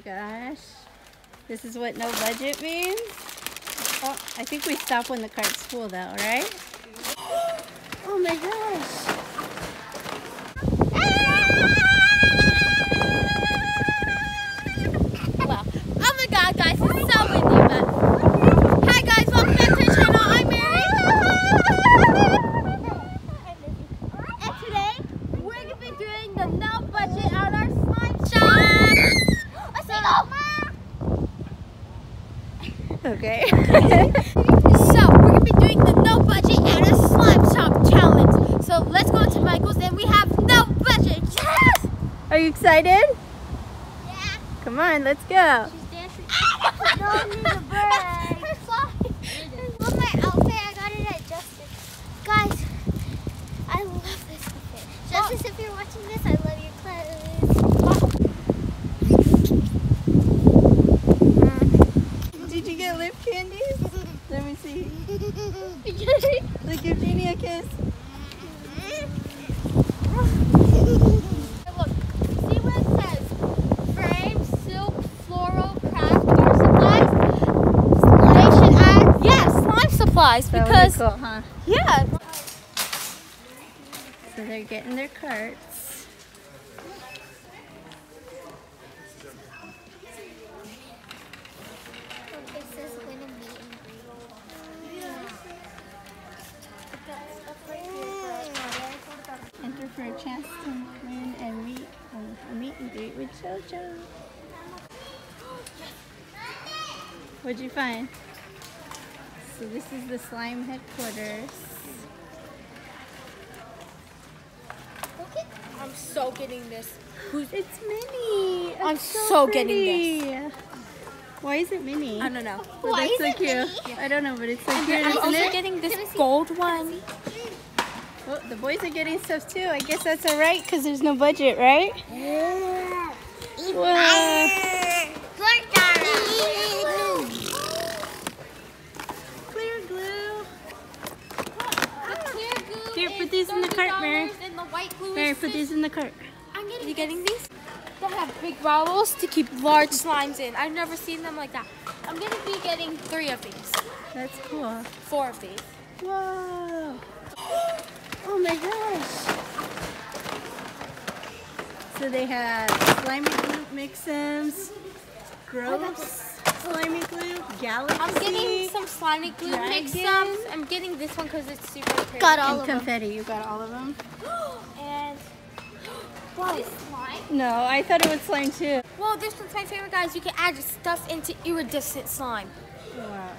my gosh. This is what no budget means? Oh, I think we stop when the cart's full though, right? Oh my gosh. Well, oh my god guys, it's so windy, but hi guys, welcome back to the channel. I'm Mary. And today, we're going to be doing the no budget on our slime shop. Let's go! Okay. So, we're going to be doing the no budget at a slime shop challenge. So, let's go to Michael's and we have no budget. Yes! Are you excited? Yeah. Come on, let's go. She's dancing. Don't need a break. Her slime. Love my outfit. I got it at Justice. Guys, I love this outfit. Justice, if you're watching this, I love your clothes. Did you get lip candies? Let me see. Look, give Jeannie a kiss. Look, see what it says? Frame, silk, floral, craft, art supplies. They should add, yeah, slime supplies That would be because, cool, huh? yeah. So they're getting their carts. It says when a meet and greet. Enter for a chance to win and meet a meet and greet with JoJo. What'd you find? So this is the slime headquarters. I'm so getting this. It's Minnie. I'm It's so getting this. Why is it Minnie? I don't know. Oh, that's so cute. I don't know, but it's so cute, I'm isn't also it? getting this gold one. Oh, the boys are getting stuff too. I guess that's alright because there's no budget, right? Whoa. Clear glue. Here, put these in the cart, Mary. And the white glue Mary, is put these in the cart. you getting these? They have big bottles to keep large slimes in. I've never seen them like that. I'm going to be getting 3 of these. That's cool. 4 of these. Whoa. Oh my gosh. So they have slimy glue mix-ems, gross slimy glue, galaxy. I'm getting some slimy glue Dragon. mix-ups. I'm getting this one because it's super pretty. Got all of confetti. You got all of them? And what is slime? No, I thought it was slime too. Well, this one's my favorite, guys. You can add stuff into iridescent slime. Wow.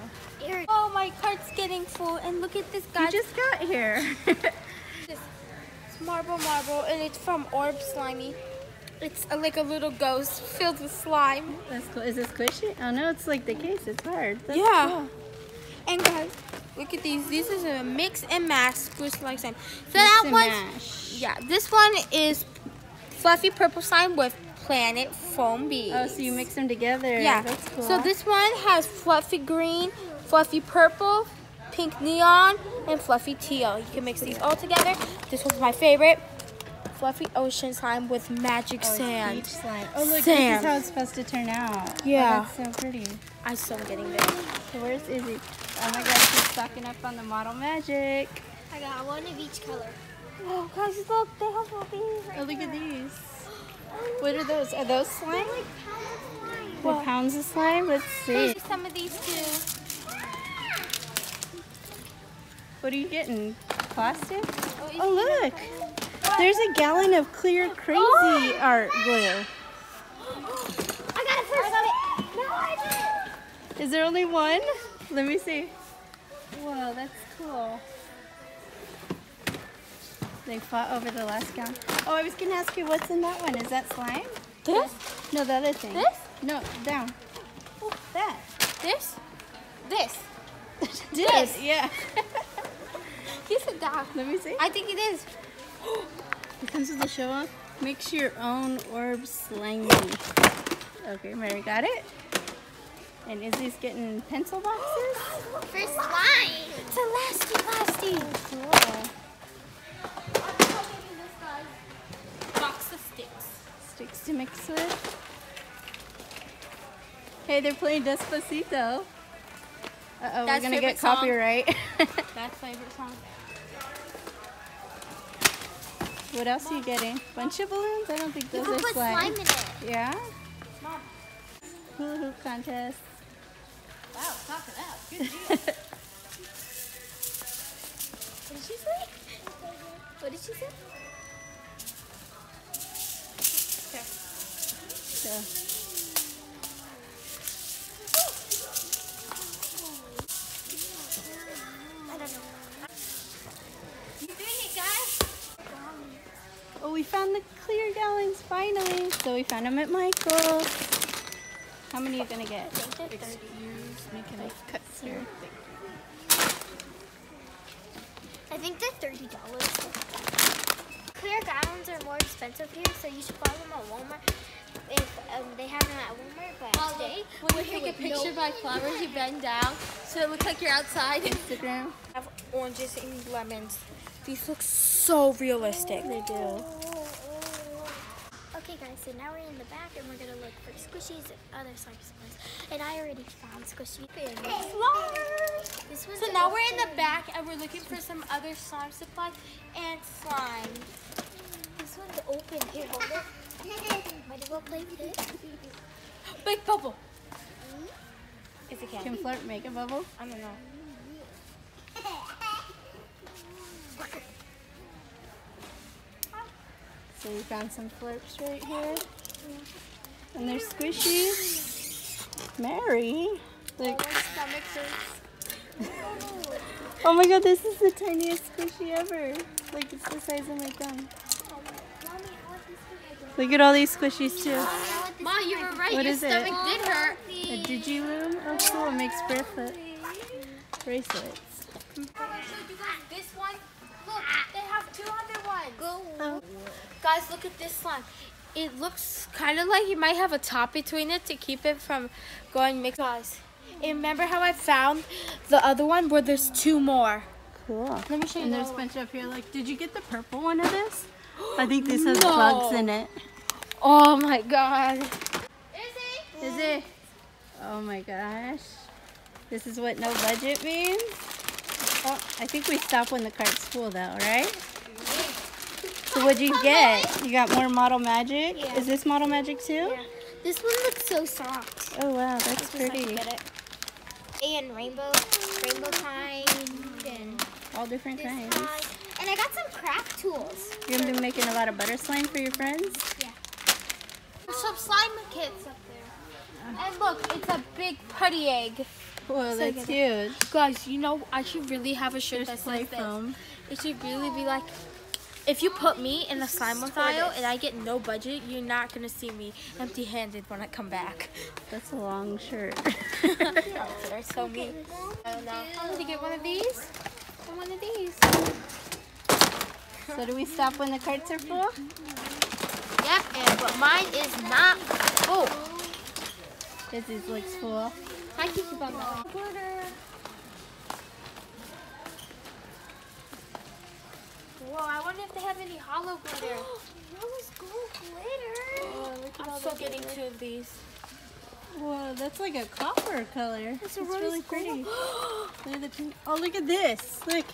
Oh, my cart's getting full. And look at this, guys. You just got here. It's marble, and it's from Orb Slimy. It's like a little ghost filled with slime. That's cool. Is it squishy? Oh no, it's like the case. It's hard. That's Yeah. cool. And guys, look at these. This is a mix and mash squish like slime. So Mix that and one, mash. yeah, this one is fluffy purple slime with planet foam beads. Oh, so you mix them together. Yeah. That's cool. So this one has fluffy green, fluffy purple, pink neon, and fluffy teal. You can mix these all together. This one's my favorite. Fluffy ocean slime with magic sand. Beach slime. Oh look, Sand. this is how it's supposed to turn out. Yeah. Oh, that's so pretty. I'm still getting this. So where's Izzy? Oh my gosh, she's stocking up on the model magic. I got one of each color. Oh, guys, look, they have all these. Oh, look at these. What are those? Are those slime? Well, Pounds of slime? Let's see. there's some of these too. What are you getting? Plastic? Oh, Oh, look. There's a gallon of clear crazy art glue. I got it first. No, I did. Is there only one? Let me see. Whoa, that's cool. They fought over the last gallon. Oh, I was going to ask you what's in that one. Is that slime? This? No, the other thing. This? No, down. Oh, that. This? This? This, yeah. He said that. Let me see. I think it is. It comes with a show off. Mix your own orb slimy. Okay, Mary got it. And Izzy's getting pencil boxes. For slime. It's a lasty. Cool. Box of sticks. Sticks to mix with. Hey, they're playing Despacito. Uh-oh, we're Dad's gonna get favorite song. copyright. Dad's favorite song. What else are you getting? Bunch of balloons? I don't think You those can are put slime in it. Yeah? Mom. Hula hoop contest. Wow, talk it out. Good deal. What did she say? What did she say? So, I don't know. You doing it, guys? oh, we found the clear gallons finally. So we found them at Michael's. How many are you gonna get? Excuse me, can I cut through? I think they're $30. Clear gallons are more expensive here, so you should buy them at Walmart if they have them at Walmart. But today, When you take a picture by flowers, you bend down so it looks like you're outside. Instagram. I have oranges and lemons. These look so realistic. They do. Okay guys, so now we're in the back and we're gonna look for squishies and other slime supplies. And I already found squishy. This one's So now we're in the back and we're looking for some other slime supplies and slime. This one's open. Here, hold it. Might as well play with it. Big bubble. Is it Can candy? Flirt make a bubble? I don't know. So we found some Flirts right here. And they're squishy. Mary. Like, My stomach hurts. oh my god, this is the tiniest squishy ever. Like, it's the size of my thumb. Mommy, I want this Look at all these squishies too. Ma, you were right. What Your is it? stomach did hurt. A Digiloom? Oh cool, it makes bracelets. I showed you guys this one. Look, they have 200 ones. Oh. Guys, look at this slime. It looks kind of like you might have a top between it to keep it from going mixed. Guys, and remember how I found the other one where there's 2 more? Cool. Let me show you And the there's a other bunch up here. Like, did you get the purple one of this? I think this has No. bugs in it. Oh my god. Is it? Oh my gosh. This is what no budget means? Oh, I think we stop when the cart's full though, right? So what'd you get? You got more Model Magic? Yeah. Is this Model Magic too? Yeah. This one looks so soft. Oh wow, that's This is how you pretty. get it. And rainbow kind, and All different this kinds. kind. And I got some craft tools. You're gonna be making a lot of butter slime for your friends? There's some slime kits up there. And look, it's a big putty egg. Whoa, that's huge. Guys, you know, I should really have a shirt There's that play says this. foam. It should really be like, if you put me in the slime aisle and I get no budget, you're not going to see me empty-handed when I come back. That's a long shirt. They're so mean. I don't know. I'm going to get one of these and one of these. So do we stop when the carts are full? Yep, but mine is not full. This looks full. I keep about that. Glitter. Whoa, I wonder if they have any hollow glitter. Rose gold glitter. I'm still getting 2 of these. Whoa, that's like a copper color. It's It's a rose really gold. pretty. Look at the pink. Oh, look at this. Look,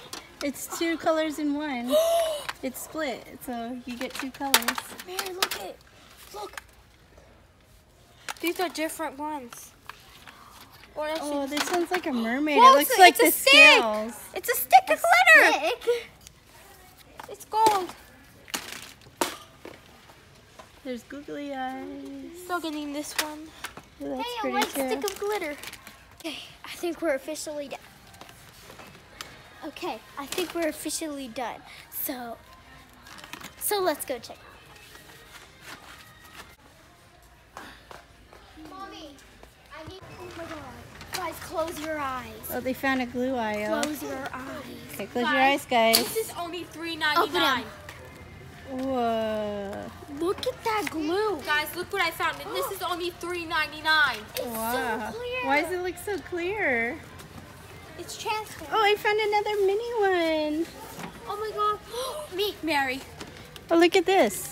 it's 2 colors in one. It's split, so you get 2 colors. Mary, look it. Look. These are different ones. Or I Oh, should- this one's like a mermaid. Whoa, It looks it's like a the stick. scales. It's a stick of glitter. Stick. It's gold. There's googly eyes. Still getting this one. Oh, that's Hey, a pretty white too. stick of glitter. Okay, I think we're officially done. Okay, I think we're officially done. So let's go check. Mommy, I need. Oh my God, guys, close your eyes. Oh, they found a glue aisle. Close your eyes. Okay, close your eyes, guys. This is only Open $3.99. 'em. Whoa. Look at that glue. Guys, look what I found. And this is only $3.99. It's Wow. so clear. Why does it look so clear? It's transparent. Oh, I found another mini one. Oh my god. Me. Mary. Oh, look at this.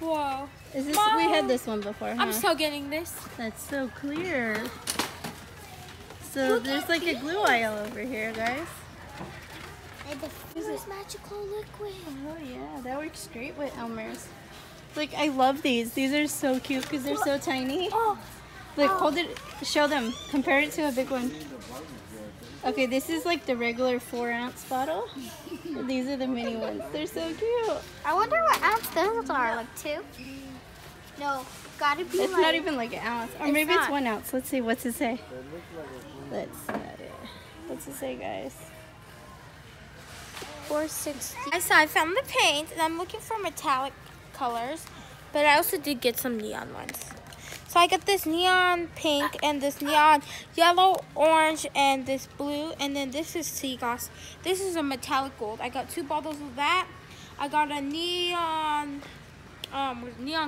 Whoa. Is this? We had this one before, huh? I'm so getting this. That's so clear. So there's like a glue aisle over here, guys. And the first magical liquid. Oh yeah, that works great with Elmer's. Like, I love these. These are so cute because they're so tiny. Oh. Like, hold it, show them. Compare it to a big one. Okay, this is like the regular 4-ounce bottle. These are the mini ones. They're so cute. I wonder what ounce those are. Like 2? No, gotta be It's like... not even like an ounce. Or It's maybe it's not. 1 ounce. Let's see. What's it say? Let's see. What's it say, guys? 460. So I found the paint, and I'm looking for metallic colors, but I also did get some neon ones. So I got this neon pink and this neon yellow, orange, and this blue, and then this is sea gloss. This is a metallic gold. I got 2 bottles of that. I got a neon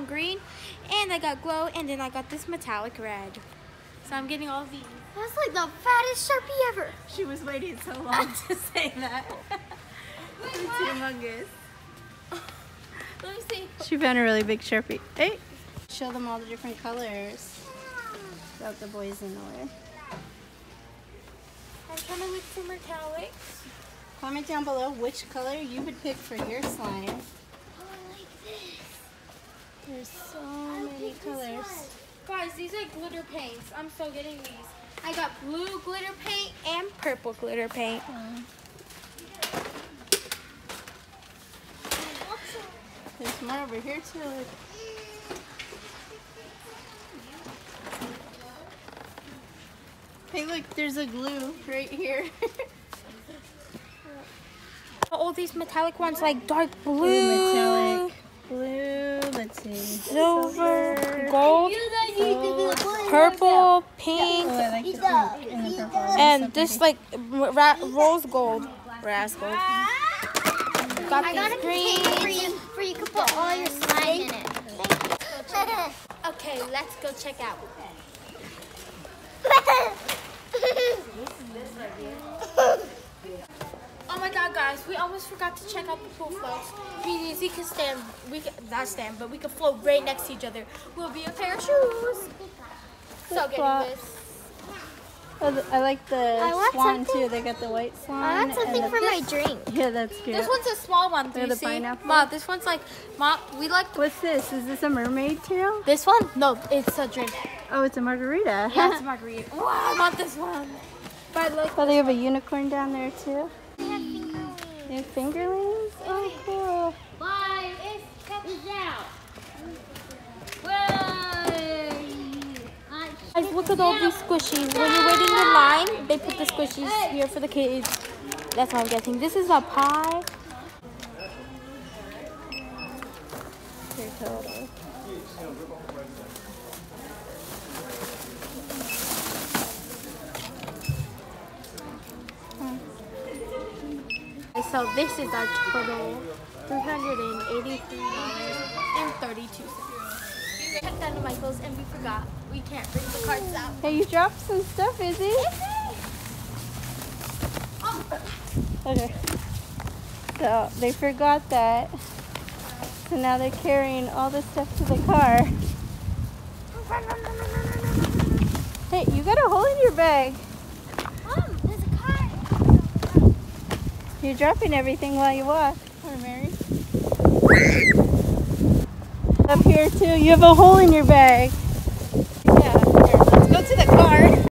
green, and I got glow, and then I got this metallic red. So I'm getting all of these. That's like the fattest Sharpie ever. She was waiting so long to say that. It's humongous. Let me see. She found a really big Sharpie. Hey! Show them all the different colors. Without the boys in the way. I'm trying to look for metallics. Comment down below which color you would pick for your slime. Oh, like this. There's so many colors. Guys, these are glitter paints. I'm so getting these. I got blue glitter paint and purple glitter paint. There's more over here too. Hey, look, there's a glue right here. All these metallic ones, like dark blue, Metallic blue. Let's see. silver, gold, purple, pink, Oh, I like the pink and the purple. and this like rose gold, raspberry. Got I got a these container green. for you can put all your slime in it. Okay, let's go check out. Oh my god, guys, we almost forgot to check out the pool floats. We can stand, not stand, but we can float right next to each other. We'll be a pair of shoes. So getting this. Oh, I like the want swan something- too. They got the white swan. I want something and for my drink. Yeah, that's cute. This one's a small one. Do They're you the see? pineapple? Mom, this one's like, Mom, we like What's this? Is this a mermaid tail? this one. No, it's a drink. Oh, it's a margarita. Yeah, it's a margarita. Oh, I want this one. But look, Oh, they have a unicorn down there too. They have fingerlings? Oh, cool. Bye. It's out. guys, look at all these squishies. When you're waiting in line, they put the squishies here for the kids. That's what I'm guessing. This is a pie. Here, total. So this is our total $383.32. We checked out of Michael's and we forgot. We can't bring the cards out. Hey, you dropped some stuff, Izzy? Okay. So they forgot that. So now they're carrying all the stuff to the car. Hey, you got a hole in your bag. Mom, there's a car. You're dropping everything while you walk. Poor Mary. Up here too, you have a hole in your bag.